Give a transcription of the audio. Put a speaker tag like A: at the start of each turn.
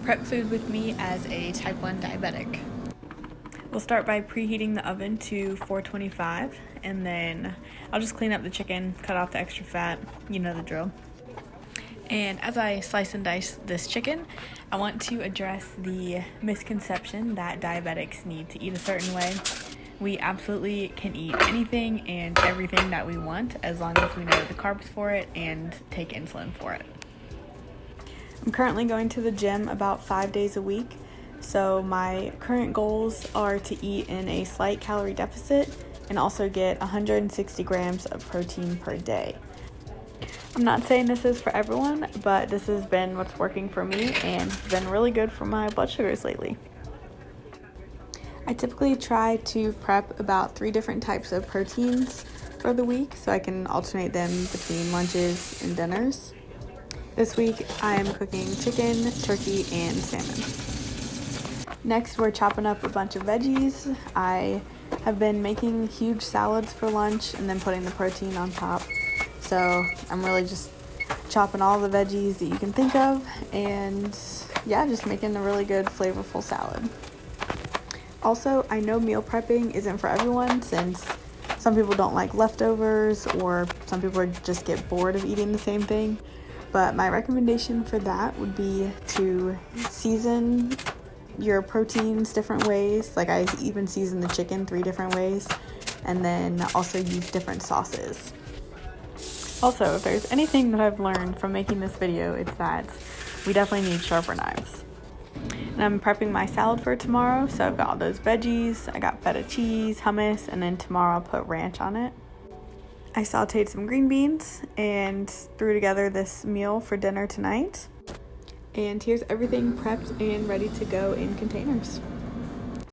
A: prep food with me as a type 1 diabetic. We'll start by preheating the oven to 425, and then I'll just clean up the chicken, cut off the extra fat, you know the drill. And as I slice and dice this chicken, I want to address the misconception that diabetics need to eat a certain way. We absolutely can eat anything and everything that we want as long as we know the carbs for it and take insulin for it. I'm currently going to the gym about 5 days a week, so my current goals are to eat in a slight calorie deficit and also get 160 grams of protein per day. I'm not saying this is for everyone, but this has been what's working for me and it's been really good for my blood sugars lately. I typically try to prep about 3 different types of proteins for the week so I can alternate them between lunches and dinners. This week I am cooking chicken, turkey, and salmon. Next we're chopping up a bunch of veggies. I have been making huge salads for lunch and then putting the protein on top. So I'm really just chopping all the veggies that you can think of and yeah, just making a really good flavorful salad. Also, I know meal prepping isn't for everyone since some people don't like leftovers or some people just get bored of eating the same thing. But my recommendation for that would be to season your proteins different ways. Like I even season the chicken 3 different ways and then also use different sauces. Also, if there's anything that I've learned from making this video, it's that we definitely need sharper knives. And I'm prepping my salad for tomorrow, so I've got all those veggies, I got feta cheese, hummus, and then tomorrow I'll put ranch on it. I sauteed some green beans and threw together this meal for dinner tonight. And here's everything prepped and ready to go in containers.